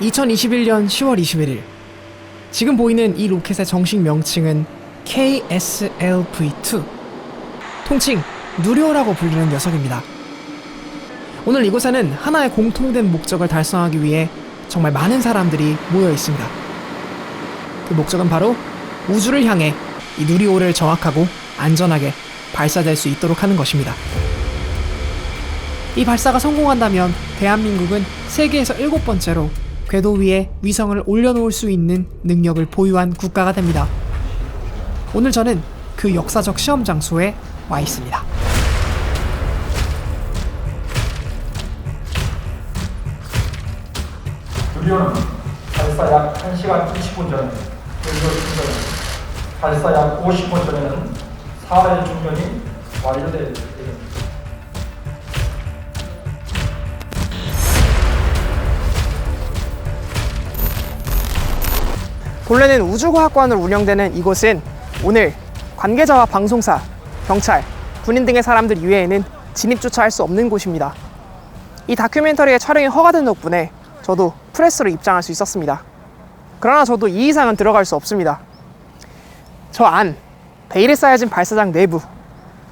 2021년 10월 21일 지금 보이는 이 로켓의 정식 명칭은 KSLV-2 통칭 누리호라고 불리는 녀석입니다. 오늘 이곳에는 하나의 공통된 목적을 달성하기 위해 정말 많은 사람들이 모여 있습니다. 그 목적은 바로 우주를 향해 이 누리호를 정확하고 안전하게 발사될 수 있도록 하는 것입니다. 이 발사가 성공한다면 대한민국은 세계에서 7번째로 궤도 위에 위성을 올려놓을 수 있는 능력을 보유한 국가가 됩니다. 오늘 저는 그 역사적 시험 장소에 와 있습니다. 누리호는 발사 약 1시간 20분 전에 연료 충전, 발사 약 50분 전에는 4회 충전이 완료되게 됩니다. 본래는 우주과학관으로 운영되는 이곳은 오늘 관계자와 방송사, 경찰, 군인 등의 사람들 이외에는 진입조차 할 수 없는 곳입니다. 이 다큐멘터리의 촬영이 허가된 덕분에 저도 프레스로 입장할 수 있었습니다. 그러나 저도 이 이상은 들어갈 수 없습니다. 저 안, 베일에 쌓여진 발사장 내부,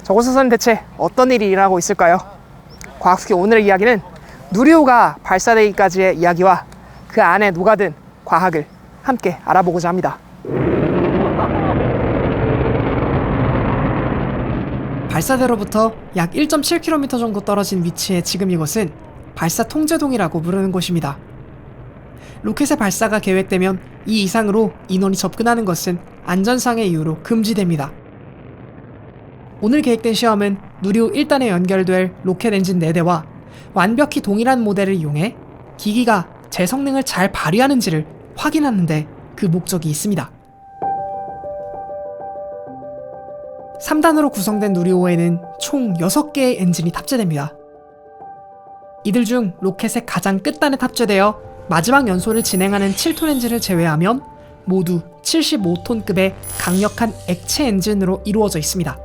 저곳에서는 대체 어떤 일이 일어나고 있을까요? 과학숙의 오늘의 이야기는 누리호가 발사되기까지의 이야기와 그 안에 녹아든 과학을 함께 알아보고자 합니다. 발사대로부터 약 1.7km 정도 떨어진 위치에 지금 이곳은 발사 통제동이라고 부르는 곳입니다. 로켓의 발사가 계획되면 이 이상으로 인원이 접근하는 것은 안전상의 이유로 금지됩니다. 오늘 계획된 시험은 누리호 1단에 연결될 로켓 엔진 4대와 완벽히 동일한 모델을 이용해 기기가 제 성능을 잘 발휘하는지를 확인하는데 그 목적이 있습니다. 3단으로 구성된 누리호에는 총 6개의 엔진이 탑재됩니다. 이들 중 로켓의 가장 끝단에 탑재되어 마지막 연소를 진행하는 7톤 엔진을 제외하면 모두 75톤급의 강력한 액체 엔진으로 이루어져 있습니다.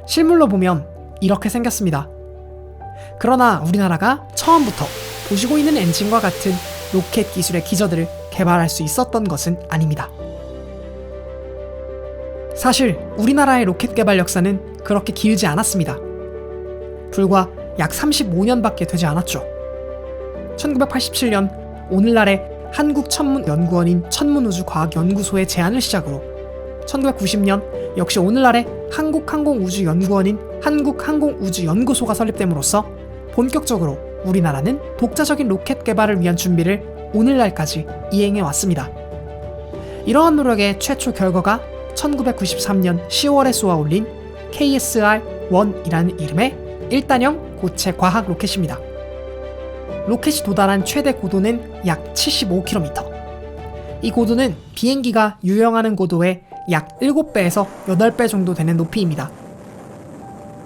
실물로 보면 이렇게 생겼습니다. 그러나 우리나라가 처음부터 보시고 있는 엔진과 같은 로켓 기술의 기저들을 개발할 수 있었던 것은 아닙니다. 사실 우리나라의 로켓 개발 역사는 그렇게 길지 않았습니다. 불과 약 35년밖에 되지 않았죠. 1987년 오늘날의 한국천문연구원인 천문우주과학연구소의 제안을 시작으로 1990년 역시 오늘날의 한국항공우주연구원인 한국항공우주연구소가 설립됨으로써 본격적으로 우리나라는 독자적인 로켓 개발을 위한 준비를 오늘날까지 이행해 왔습니다. 이러한 노력의 최초 결과가 1993년 10월에 쏘아올린 KSR-1이라는 이름의 1단형 고체 과학 로켓입니다. 로켓이 도달한 최대 고도는 약 75km. 이 고도는 비행기가 유영하는 고도의 약 7배에서 8배 정도 되는 높이입니다.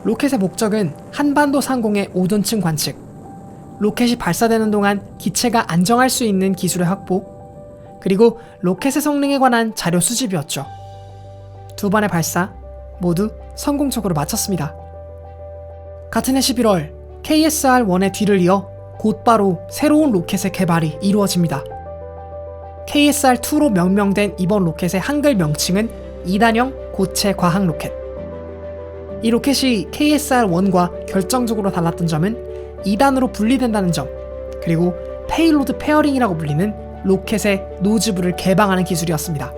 로켓의 목적은 한반도 상공의 오존층 관측, 로켓이 발사되는 동안 기체가 안정할 수 있는 기술의 확보, 그리고 로켓의 성능에 관한 자료 수집이었죠. 두 번의 발사 모두 성공적으로 마쳤습니다. 같은 해 11월 KSR-1의 뒤를 이어 곧바로 새로운 로켓의 개발이 이루어집니다. KSR-2로 명명된 이번 로켓의 한글 명칭은 2단형 고체 과학 로켓. 이 로켓이 KSR-1과 결정적으로 달랐던 점은 2단으로 분리된다는 점, 그리고 페이로드 페어링이라고 불리는 로켓의 노즈부를 개방하는 기술이었습니다.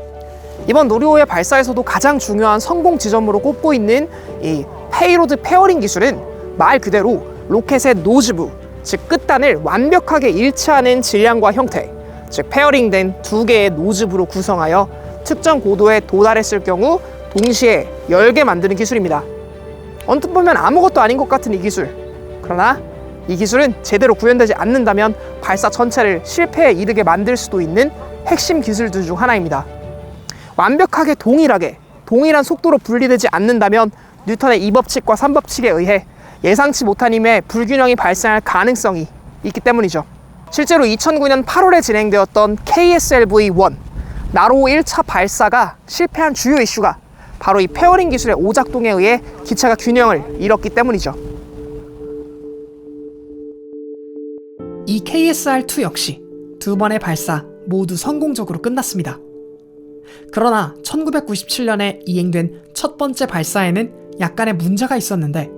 이번 누리호의 발사에서도 가장 중요한 성공 지점으로 꼽고 있는 이 페이로드 페어링 기술은 말 그대로 로켓의 노즈부, 즉 끝단을 완벽하게 일치하는 질량과 형태, 즉 페어링된 2개의 노즈부로 구성하여 특정 고도에 도달했을 경우 동시에 열게 만드는 기술입니다. 언뜻 보면 아무것도 아닌 것 같은 이 기술. 그러나 이 기술은 제대로 구현되지 않는다면 발사 전체를 실패에 이르게 만들 수도 있는 핵심 기술들 중 하나입니다. 완벽하게 동일한 속도로 분리되지 않는다면 뉴턴의 2법칙과 3법칙에 의해 예상치 못한 힘에 불균형이 발생할 가능성이 있기 때문이죠. 실제로 2009년 8월에 진행되었던 KSLV-1 나로호 1차 발사가 실패한 주요 이슈가 바로 이 페어링 기술의 오작동에 의해 기체가 균형을 잃었기 때문이죠. 이 KSR-2 역시 두 번의 발사 모두 성공적으로 끝났습니다. 그러나 1997년에 이행된 첫 번째 발사에는 약간의 문제가 있었는데,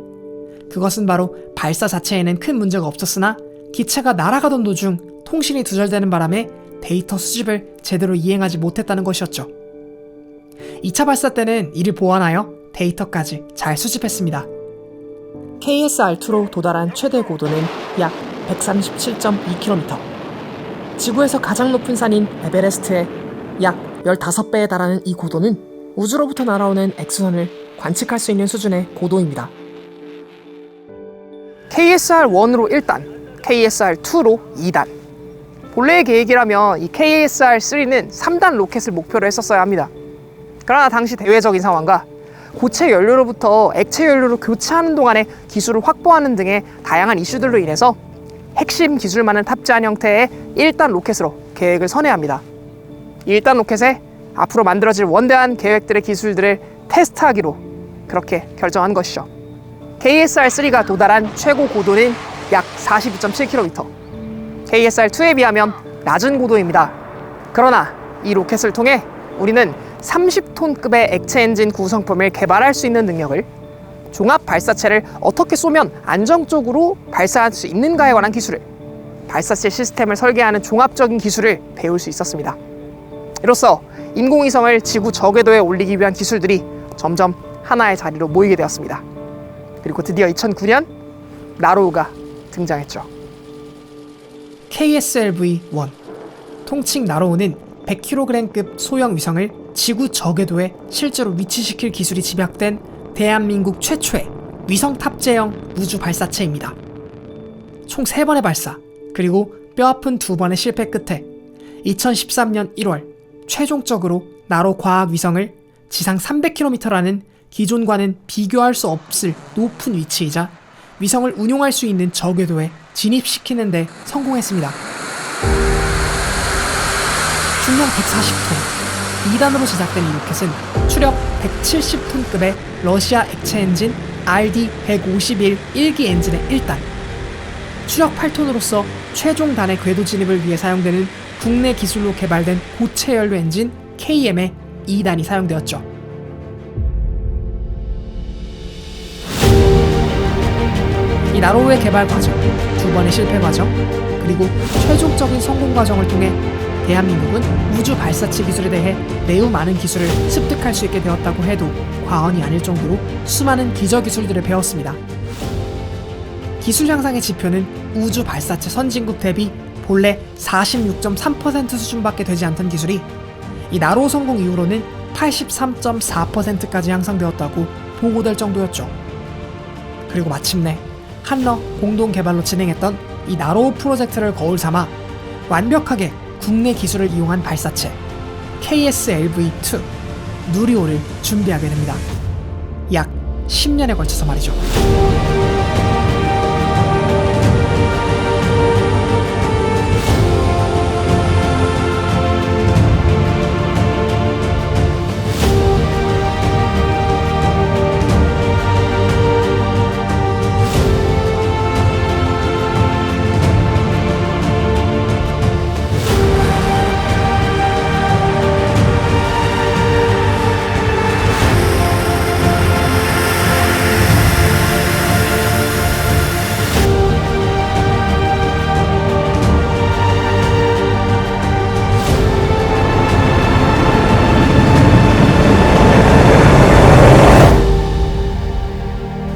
그것은 바로 발사 자체에는 큰 문제가 없었으나 기체가 날아가던 도중 통신이 두절되는 바람에 데이터 수집을 제대로 이행하지 못했다는 것이었죠. 2차 발사 때는 이를 보완하여 데이터까지 잘 수집했습니다. KSR-2로 도달한 최대 고도는 약 137.2km. 지구에서 가장 높은 산인 에베레스트의 약 15배에 달하는 이 고도는 우주로부터 날아오는 X선을 관측할 수 있는 수준의 고도입니다. KSR-1으로 1단, KSR-2로 2단. 본래의 계획이라면 이 KSR-3는 3단 로켓을 목표로 했었어야 합니다. 그러나 당시 대외적인 상황과 고체 연료로부터 액체 연료로 교체하는 동안에 기술을 확보하는 등의 다양한 이슈들로 인해서 핵심 기술만을 탑재한 형태의 1단 로켓으로 계획을 선회합니다. 이 1단 로켓에 앞으로 만들어질 원대한 계획들의 기술들을 테스트하기로 그렇게 결정한 것이죠. KSR-3가 도달한 최고 고도는 약 42.7km, KSR-2에 비하면 낮은 고도입니다. 그러나 이 로켓을 통해 우리는 30톤급의 액체 엔진 구성품을 개발할 수 있는 능력을, 종합 발사체를 어떻게 쏘면 안정적으로 발사할 수 있는가에 관한 기술을, 발사체 시스템을 설계하는 종합적인 기술을 배울 수 있었습니다. 이로써 인공위성을 지구 저궤도에 올리기 위한 기술들이 점점 하나의 자리로 모이게 되었습니다. 그리고 드디어 2009년 나로우가 등장했죠. KSLV-1, 통칭 나로우는 100kg급 소형 위성을 지구 저궤도에 실제로 위치시킬 기술이 집약된 대한민국 최초의 위성 탑재형 우주 발사체입니다. 총 3번의 발사, 그리고 뼈아픈 2번의 실패 끝에 2013년 1월 최종적으로 나로 과학 위성을 지상 300km라는 기존과는 비교할 수 없을 높은 위치이자 위성을 운용할 수 있는 저궤도에 진입시키는 데 성공했습니다. 중량 140톤, 2단으로 제작된 이 로켓은 추력 170톤급의 러시아 액체 엔진 RD-151 1기 엔진의 1단, 추력 8톤으로서 최종 단의 궤도 진입을 위해 사용되는 국내 기술로 개발된 고체 연료 엔진 KM의 2단이 사용되었죠. 이 나로우의 개발 과정, 2번의 실패 과정, 그리고 최종적인 성공 과정을 통해 대한민국은 우주 발사체 기술에 대해 매우 많은 기술을 습득할 수 있게 되었다고 해도 과언이 아닐 정도로 수많은 기저기술들을 배웠습니다. 기술 향상의 지표는 우주 발사체 선진국 대비 본래 46.3% 수준밖에 되지 않던 기술이 이 나로우 성공 이후로는 83.4%까지 향상되었다고 보고될 정도였죠. 그리고 마침내 한러 공동 개발로 진행했던 이 나로우 프로젝트를 거울 삼아 완벽하게 국내 기술을 이용한 발사체 KSLV-2 누리호를 준비하게 됩니다. 약 10년에 걸쳐서 말이죠.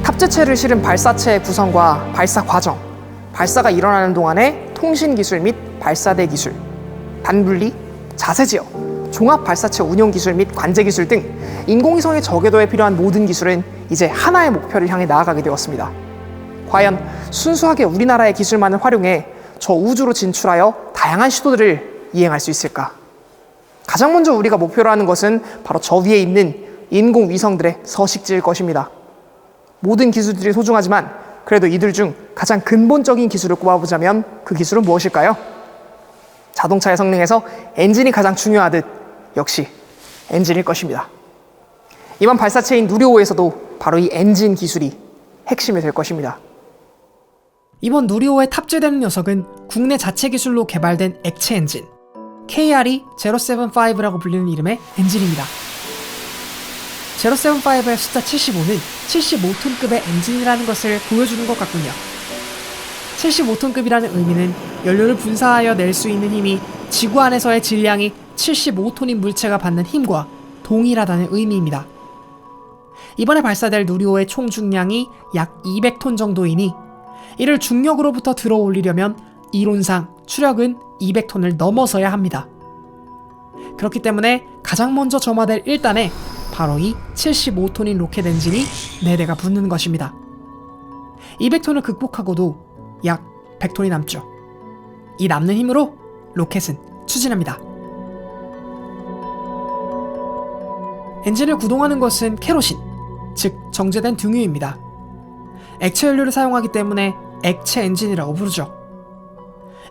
탑재체를 실은 발사체의 구성과 발사 과정, 발사가 일어나는 동안의 통신 기술 및 발사대 기술, 반분리, 자세 지역, 종합 발사체 운용 기술 및 관제 기술 등 인공위성의 저궤도에 필요한 모든 기술은 이제 하나의 목표를 향해 나아가게 되었습니다. 과연 순수하게 우리나라의 기술만을 활용해 저 우주로 진출하여 다양한 시도들을 이행할 수 있을까? 가장 먼저 우리가 목표로 하는 것은 바로 저 위에 있는 인공위성들의 서식지일 것입니다. 모든 기술들이 소중하지만 그래도 이들 중 가장 근본적인 기술을 꼽아보자면 그 기술은 무엇일까요? 자동차의 성능에서 엔진이 가장 중요하듯 역시 엔진일 것입니다. 이번 발사체인 누리호에서도 바로 이 엔진 기술이 핵심이 될 것입니다. 이번 누리호에 탑재되는 녀석은 국내 자체 기술로 개발된 액체 엔진 KRE-075라고 불리는 이름의 엔진입니다. 075의 숫자 75는 75톤급의 엔진이라는 것을 보여주는 것 같군요. 75톤급이라는 의미는 연료를 분사하여 낼 수 있는 힘이 지구 안에서의 질량이 75톤인 물체가 받는 힘과 동일하다는 의미입니다. 이번에 발사될 누리호의 총 중량이 약 200톤 정도이니 이를 중력으로부터 들어 올리려면 이론상 추력은 200톤을 넘어서야 합니다. 그렇기 때문에 가장 먼저 점화될 1단에 바로 이 75톤인 로켓 엔진이 4대가 붙는 것입니다. 200톤을 극복하고도 약 100톤이 남죠. 이 남는 힘으로 로켓은 추진합니다. 엔진을 구동하는 것은 케로신, 즉 정제된 등유입니다. 액체 연료를 사용하기 때문에 액체 엔진이라고 부르죠.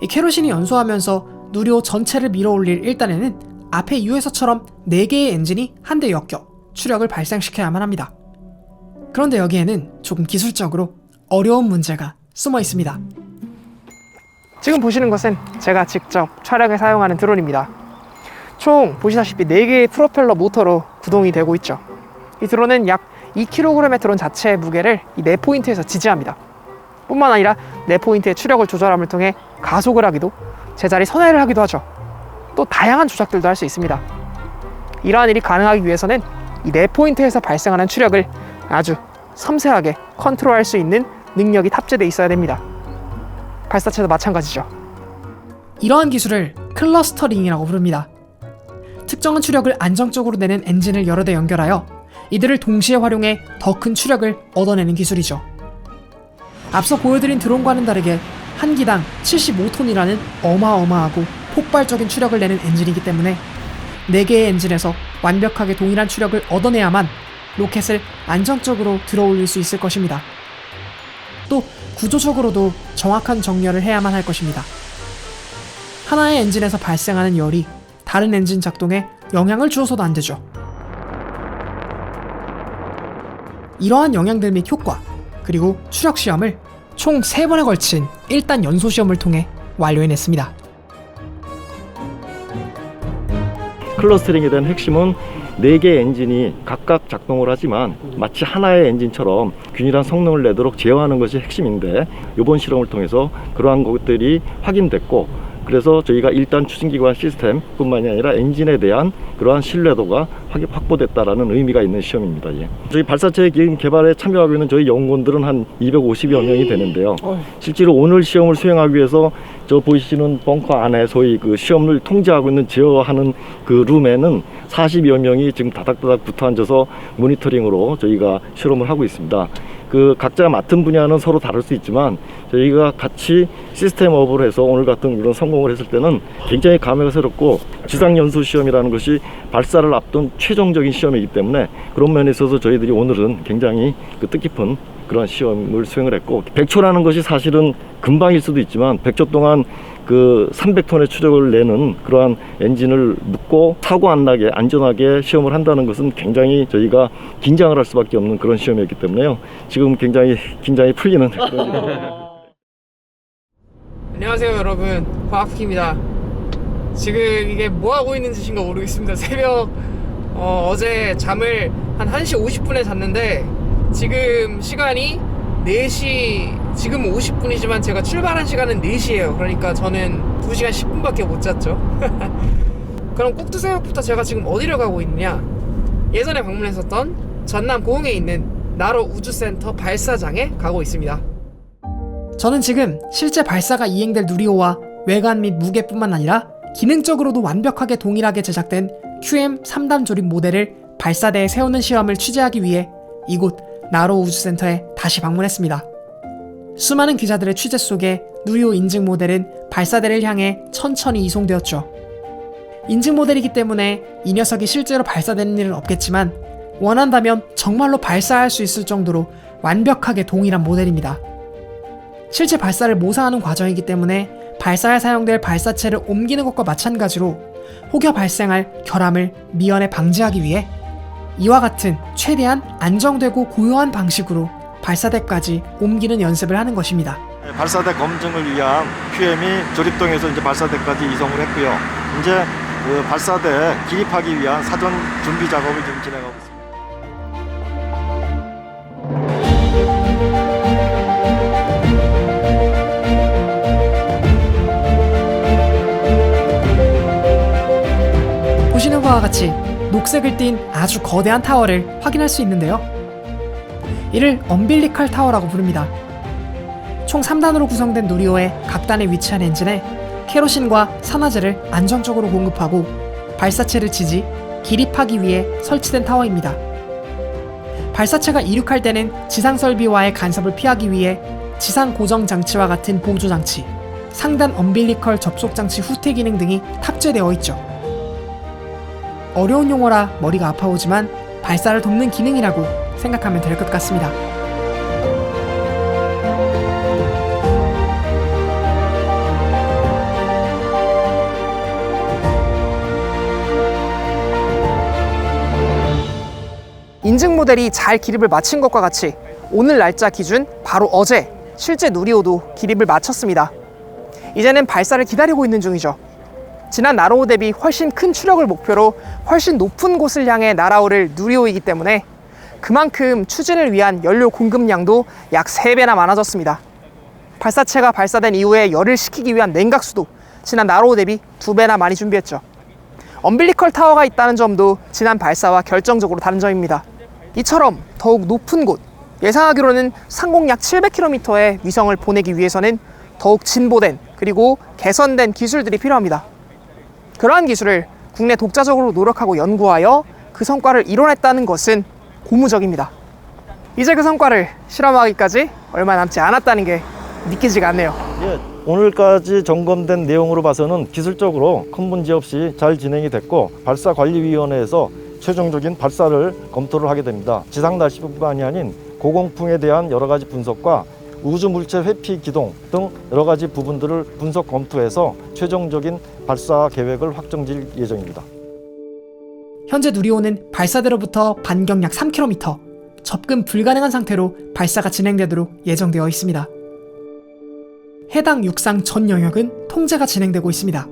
이 케로신이 연소하면서 누리호 전체를 밀어올릴 1단에는 앞의 U에서처럼 4개의 엔진이 한데 엮여 추력을 발생시켜야만 합니다. 그런데 여기에는 조금 기술적으로 어려운 문제가 숨어 있습니다. 지금 보시는 것은 제가 직접 촬영에 사용하는 드론입니다. 총 보시다시피 4개의 프로펠러 모터로 구동이 되고 있죠. 이 드론은 약 2kg의 드론 자체의 무게를 이 4포인트에서 지지합니다. 뿐만 아니라 4포인트의 추력을 조절함을 통해 가속을 하기도, 제자리 선회를 하기도 하죠. 또 다양한 조작들도 할 수 있습니다. 이러한 일이 가능하기 위해서는 이 4포인트에서 발생하는 추력을 아주 섬세하게 컨트롤할 수 있는 능력이 탑재되어 있어야 됩니다. 발사체도 마찬가지죠. 이러한 기술을 클러스터링이라고 부릅니다. 특정한 추력을 안정적으로 내는 엔진을 여러 대 연결하여 이들을 동시에 활용해 더 큰 추력을 얻어내는 기술이죠. 앞서 보여드린 드론과는 다르게 한 기당 75톤이라는 어마어마하고 폭발적인 추력을 내는 엔진이기 때문에 4개의 엔진에서 완벽하게 동일한 추력을 얻어내야만 로켓을 안정적으로 들어올릴 수 있을 것입니다. 또 구조적으로도 정확한 정렬을 해야만 할 것입니다. 하나의 엔진에서 발생하는 열이 다른 엔진 작동에 영향을 주어서도 안 되죠. 이러한 영향들 및 효과, 그리고 추력 시험을 총 3번에 걸친 1단 연소 시험을 통해 완료해냈습니다. 클러스터링에 대한 핵심은 4개의 엔진이 각각 작동을 하지만 마치 하나의 엔진처럼 균일한 성능을 내도록 제어하는 것이 핵심인데, 이번 실험을 통해서 그러한 것들이 확인됐고, 그래서 저희가 1단 추진기관 시스템 뿐만이 아니라 엔진에 대한 그러한 신뢰도가 확보됐다라는 의미가 있는 시험입니다. 예. 저희 발사체 개발에 참여하고 있는 저희 연구원들은 한 250여 명이 되는데요. 실제로 오늘 시험을 수행하기 위해서 저 보이시는 벙커 안에 소위 그 시험을 통제하고 있는 제어하는 그 룸에는 40여 명이 지금 다닥다닥 붙어 앉아서 모니터링으로 저희가 실험을 하고 있습니다. 그 각자 맡은 분야는 서로 다를 수 있지만 저희가 같이 시스템업을 해서 오늘 같은 이런 성공을 했을 때는 굉장히 감회가 새롭고, 지상연소 시험이라는 것이 발사를 앞둔 최종적인 시험이기 때문에 그런 면에 있어서 저희들이 오늘은 굉장히 그 뜻깊은 그런 시험을 수행을 했고, 100초라는 것이 사실은 금방일 수도 있지만 100초 동안 그 300톤의 추력을 내는 그러한 엔진을 묶고 사고 안 나게 안전하게 시험을 한다는 것은 굉장히 저희가 긴장을 할 수밖에 없는 그런 시험이었기 때문에요. 지금 굉장히 긴장이 풀리는 그런 안녕하세요 여러분, 과학입니다. 지금 이게 뭐하고 있는 짓인가 모르겠습니다. 새벽 어제 잠을 한 1시 50분에 잤는데 지금 시간이 4시 지금 50분이지만 제가 출발한 시간은 4시예요. 그러니까 저는 2시간 10분밖에 못 잤죠. 그럼 꼭두새벽부터 제가 지금 어디를 가고 있느냐, 예전에 방문했었던 전남 고흥에 있는 나로 우주센터 발사장에 가고 있습니다. 저는 지금 실제 발사가 이행될 누리호와 외관 및 무게뿐만 아니라 기능적으로도 완벽하게 동일하게 제작된 QM 3단 조립 모델을 발사대에 세우는 시험을 취재하기 위해 이곳 나로 우주센터에 다시 방문했습니다. 수많은 기자들의 취재 속에 누리호 인증 모델은 발사대를 향해 천천히 이송되었죠. 인증 모델이기 때문에 이 녀석이 실제로 발사되는 일은 없겠지만 원한다면 정말로 발사할 수 있을 정도로 완벽하게 동일한 모델입니다. 실제 발사를 모사하는 과정이기 때문에 발사에 사용될 발사체를 옮기는 것과 마찬가지로 혹여 발생할 결함을 미연에 방지하기 위해 이와 같은 최대한 안정되고 고요한 방식으로 발사대까지 옮기는 연습을 하는 것입니다. 발사대 검증을 위한 QM이 조립동에서 이제 발사대까지 이송을 했고요. 이제 그 발사대 기입하기 위한 사전 준비 작업을 지금 진행하고 있습니다. 보시는 바와 같이 녹색을 띤 아주 거대한 타워를 확인할 수 있는데요. 이를 엄빌리컬 타워라고 부릅니다. 총 3단으로 구성된 누리호의 각 단에 위치한 엔진에 케로신과 산화제를 안정적으로 공급하고 발사체를 지지, 기립하기 위해 설치된 타워입니다. 발사체가 이륙할 때는 지상 설비와의 간섭을 피하기 위해 지상 고정 장치와 같은 보조 장치, 상단 엄빌리컬 접속 장치 후퇴 기능 등이 탑재되어 있죠. 어려운 용어라 머리가 아파오지만 발사를 돕는 기능이라고 생각하면 될 것 같습니다. 인증 모델이 잘 기립을 마친 것과 같이 오늘 날짜 기준 바로 어제 실제 누리호도 기립을 마쳤습니다. 이제는 발사를 기다리고 있는 중이죠. 지난 나로호 대비 훨씬 큰 추력을 목표로 훨씬 높은 곳을 향해 날아오를 누리호이기 때문에 그만큼 추진을 위한 연료 공급량도 약 3배나 많아졌습니다. 발사체가 발사된 이후에 열을 식히기 위한 냉각수도 지난 나로호 대비 2배나 많이 준비했죠. 엄빌리컬 타워가 있다는 점도 지난 발사와 결정적으로 다른 점입니다. 이처럼 더욱 높은 곳, 예상하기로는 상공 약 700km의 위성을 보내기 위해서는 더욱 진보된 그리고 개선된 기술들이 필요합니다. 그러한 기술을 국내 독자적으로 노력하고 연구하여 그 성과를 이뤄냈다는 것은 고무적입니다. 이제 그 성과를 실험하기까지 얼마 남지 않았다는 게 믿기지가 않네요. 오늘까지 점검된 내용으로 봐서는 기술적으로 큰 문제 없이 잘 진행이 됐고 발사관리위원회에서 최종적인 발사를 검토를 하게 됩니다. 지상 날씨뿐만이 아닌 고공풍에 대한 여러 가지 분석과 우주 물체 회피 기동 등 여러 가지 부분들을 분석 검토해서 최종적인 발사 계획을 확정질 예정입니다. 현재 누리호는 발사대로부터 반경 약 3km, 접근 불가능한 상태로 발사가 진행되도록 예정되어 있습니다. 해당 육상 전 영역은 통제가 진행되고 있습니다.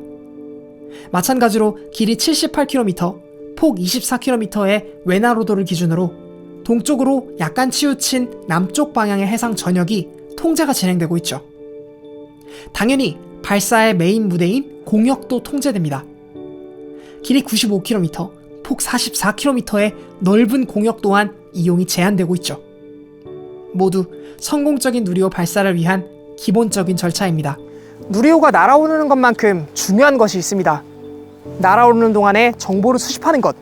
마찬가지로 길이 78km, 폭 24km의 외나로도를 기준으로 동쪽으로 약간 치우친 남쪽 방향의 해상 전역이 통제가 진행되고 있죠. 당연히 발사의 메인 무대인 공역도 통제됩니다. 길이 95km, 폭 44km의 넓은 공역 또한 이용이 제한되고 있죠. 모두 성공적인 누리호 발사를 위한 기본적인 절차입니다. 누리호가 날아오르는 것만큼 중요한 것이 있습니다. 날아오르는 동안에 정보를 수집하는 것,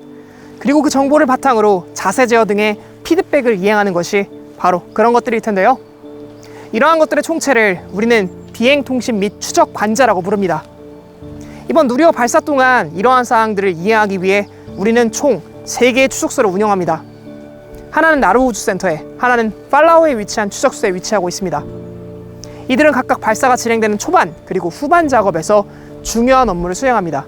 그리고 그 정보를 바탕으로 자세 제어 등의 피드백을 이행하는 것이 바로 그런 것들일 텐데요. 이러한 것들의 총체를 우리는 비행통신 및 추적 관제라고 부릅니다. 이번 누리호 발사 동안 이러한 사항들을 이해하기 위해 우리는 총 3개의 추적소를 운영합니다. 하나는 나로호 우주센터에, 하나는 팔라우에 위치한 추적소에 위치하고 있습니다. 이들은 각각 발사가 진행되는 초반 그리고 후반 작업에서 중요한 업무를 수행합니다.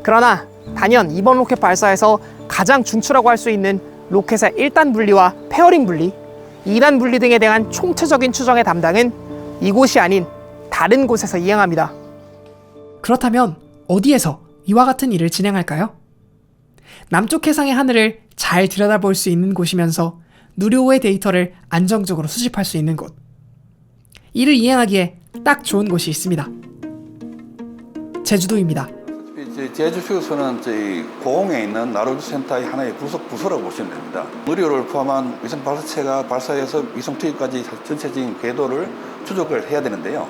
그러나 단연 이번 로켓 발사에서 가장 중추라고 할 수 있는 로켓의 1단 분리와 페어링 분리, 2단 분리 등에 대한 총체적인 추정의 담당은 이곳이 아닌 다른 곳에서 이행합니다. 그렇다면 어디에서 이와 같은 일을 진행할까요? 남쪽 해상의 하늘을 잘 들여다볼 수 있는 곳이면서 누리호의 데이터를 안정적으로 수집할 수 있는 곳. 이를 이행하기에 딱 좋은 곳이 있습니다. 제주도입니다. 제주 추격소는 저희 고흥에 있는 나로우주센터의 하나의 부서라고 보시면 됩니다. 누리호를 포함한 위성 발사체가 발사해서 위성 투입까지 전체적인 궤도를 추적을 해야 되는데요.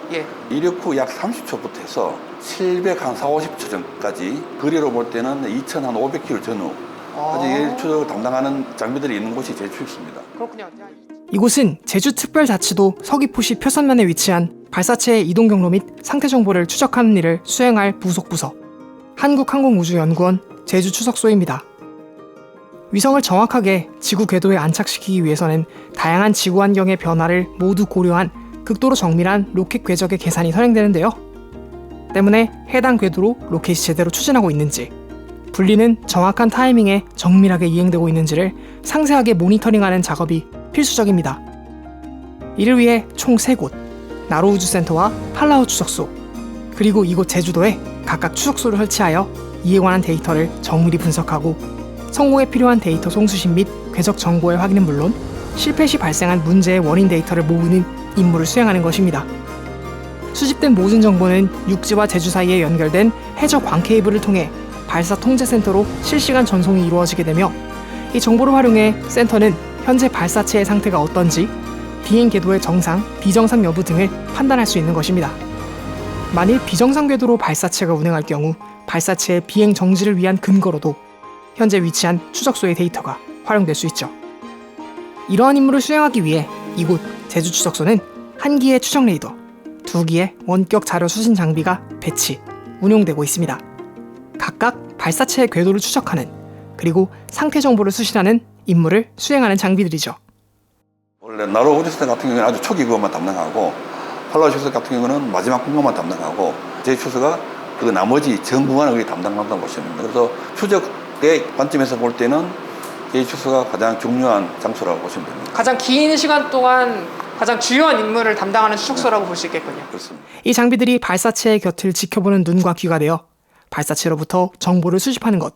이륙 후 약 30초부터 해서 740-50초 전까지 거리로 볼 때는 2,500km 전후까지 추적을 담당하는 장비들이 있는 곳이 제주입니다. 그렇군요. 이곳은 제주특별자치도 서귀포시 표선면에 위치한 발사체의 이동 경로 및 상태 정보를 추적하는 일을 수행할 부속 부서, 한국항공우주연구원 제주추적소입니다. 위성을 정확하게 지구 궤도에 안착시키기 위해서는 다양한 지구 환경의 변화를 모두 고려한 극도로 정밀한 로켓 궤적의 계산이 선행되는데요. 때문에 해당 궤도로 로켓이 제대로 추진하고 있는지, 분리는 정확한 타이밍에 정밀하게 이행되고 있는지를 상세하게 모니터링하는 작업이 필수적입니다. 이를 위해 총 3곳, 나로우주센터와 팔라우 추적소, 그리고 이곳 제주도에 각각 추적소를 설치하여 이에 관한 데이터를 정밀히 분석하고 성공에 필요한 데이터 송수신 및 궤적 정보의 확인은 물론 실패 시 발생한 문제의 원인 데이터를 모으는 임무를 수행하는 것입니다. 수집된 모든 정보는 육지와 제주 사이에 연결된 해저 광 케이블을 통해 발사 통제센터로 실시간 전송이 이루어지게 되며 이 정보를 활용해 센터는 현재 발사체의 상태가 어떤지, 비행 궤도의 정상, 비정상 여부 등을 판단할 수 있는 것입니다. 만일 비정상 궤도로 발사체가 운행할 경우 발사체의 비행 정지를 위한 근거로도 현재 위치한 추적소의 데이터가 활용될 수 있죠. 이러한 임무를 수행하기 위해 이곳 제주 추적소는 1기의 추적 레이더, 2기의 원격 자료 수신 장비가 배치, 운용되고 있습니다. 각각 발사체의 궤도를 추적하는, 그리고 상태 정보를 수신하는 임무를 수행하는 장비들이죠. 원래 나로 우주센터 같은 경우는 아주 초기 그것만 담당하고 팔라우 추적소 같은 경우는 마지막 공격만 담당하고 제 추적소가 그 나머지 전 구간을 거기 담당한다고 보시면 됩니다. 그래서 추적의 관점에서 볼 때는 제 추적소가 가장 중요한 장소라고 보시면 됩니다. 가장 긴 시간 동안 가장 주요한 임무를 담당하는 추적소라고 볼 수 있겠군요. 그렇습니다. 이 장비들이 발사체의 곁을 지켜보는 눈과 귀가 되어 발사체로부터 정보를 수집하는 것,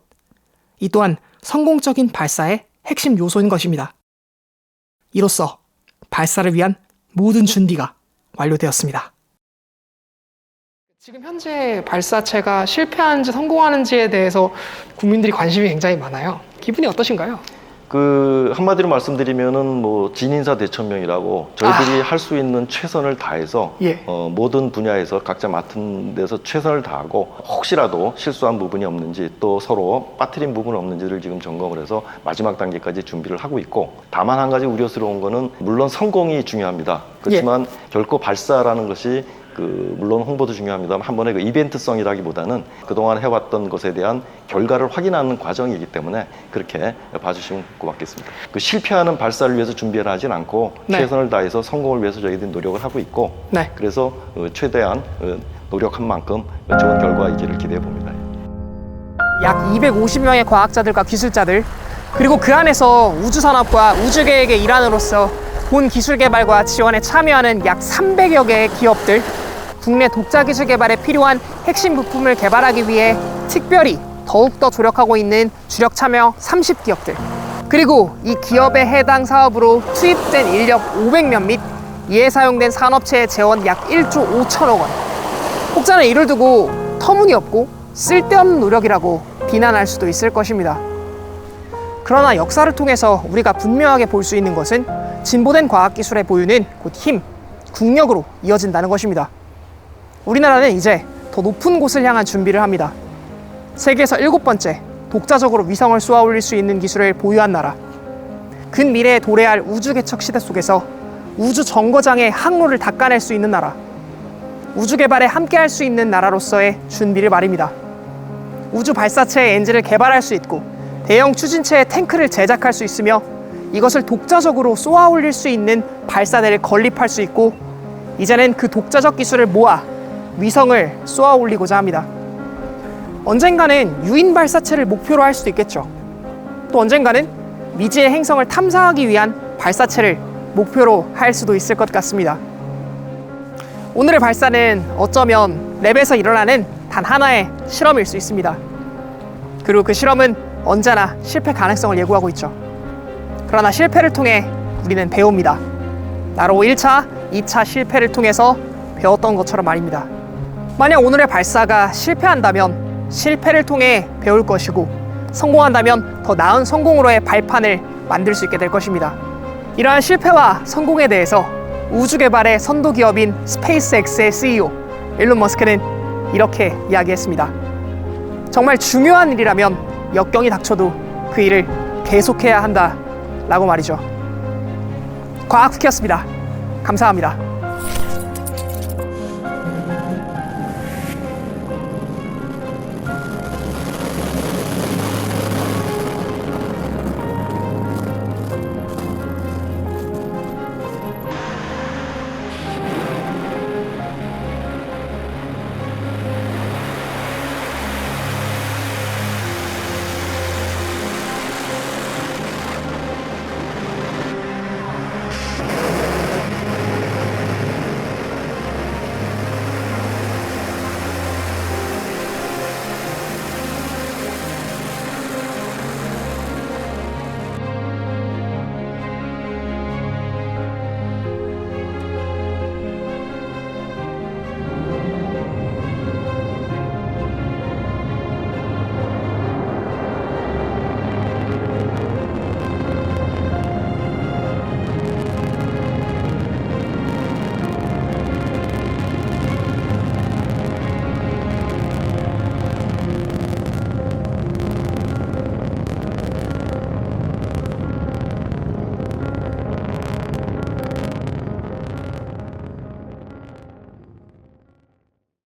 이 또한 성공적인 발사의 핵심 요소인 것입니다. 이로써 발사를 위한 모든 준비가 완료되었습니다. 지금 현재 발사체가 실패하는지 성공하는지에 대해서 국민들이 관심이 굉장히 많아요. 기분이 어떠신가요? 한마디로 말씀드리면은 뭐 진인사 대천명이라고 저희들이 할 수 있는 최선을 다해서 예. 모든 분야에서 각자 맡은 데서 최선을 다하고 혹시라도 실수한 부분이 없는지 또 서로 빠뜨린 부분이 없는지를 지금 점검을 해서 마지막 단계까지 준비를 하고 있고, 다만 한 가지 우려스러운 거는 물론 성공이 중요합니다. 그렇지만 결코 발사라는 것이 물론 홍보도 중요합니다만 한 번의 이벤트성이라기보다는 그동안 해왔던 것에 대한 결과를 확인하는 과정이기 때문에 그렇게 봐주시면 고맙겠습니다. 실패하는 발사를 위해서 준비를 하진 않고 최선을 다해서 성공을 위해서 저희들이 노력을 하고 있고, 그래서 최대한 노력한 만큼 좋은 결과이기를 기대해 봅니다. 약 250명의 과학자들과 기술자들, 그리고 그 안에서 우주산업과 우주계획의 일환으로서 본 기술 개발과 지원에 참여하는 약 300여 개의 기업들, 국내 독자 기술 개발에 필요한 핵심 부품을 개발하기 위해 특별히 더욱더 조력하고 있는 주력 참여 30기업들, 그리고 이 기업에 해당 사업으로 투입된 인력 500명 및 이에 사용된 산업체의 재원 약 1조 5천억 원. 혹자는 이를 두고 터무니없고 쓸데없는 노력이라고 비난할 수도 있을 것입니다. 그러나 역사를 통해서 우리가 분명하게 볼 수 있는 것은 진보된 과학기술의 보유는 곧 힘, 국력으로 이어진다는 것입니다. 우리나라는 이제 더 높은 곳을 향한 준비를 합니다. 세계에서 7번째 독자적으로 위성을 쏘아 올릴 수 있는 기술을 보유한 나라, 근미래에 도래할 우주 개척 시대 속에서 우주 정거장의 항로를 닦아낼 수 있는 나라, 우주 개발에 함께할 수 있는 나라로서의 준비를 말입니다. 우주 발사체의 엔진을 개발할 수 있고 대형 추진체의 탱크를 제작할 수 있으며 이것을 독자적으로 쏘아 올릴 수 있는 발사대를 건립할 수 있고, 이제는 그 독자적 기술을 모아 위성을 쏘아 올리고자 합니다. 언젠가는 유인 발사체를 목표로 할 수도 있겠죠. 또 언젠가는 미지의 행성을 탐사하기 위한 발사체를 목표로 할 수도 있을 것 같습니다. 오늘의 발사는 어쩌면 랩에서 일어나는 단 하나의 실험일 수 있습니다. 그리고 그 실험은 언제나 실패 가능성을 예고하고 있죠. 그러나 실패를 통해 우리는 배웁니다. 나로 1차, 2차 실패를 통해서 배웠던 것처럼 말입니다. 만약 오늘의 발사가 실패한다면 실패를 통해 배울 것이고, 성공한다면 더 나은 성공으로의 발판을 만들 수 있게 될 것입니다. 이러한 실패와 성공에 대해서 우주개발의 선도기업인 스페이스X의 CEO 일론 머스크는 이렇게 이야기했습니다. 정말 중요한 일이라면 역경이 닥쳐도 그 일을 계속해야 한다 라고 말이죠. 과학후키였습니다. 감사합니다.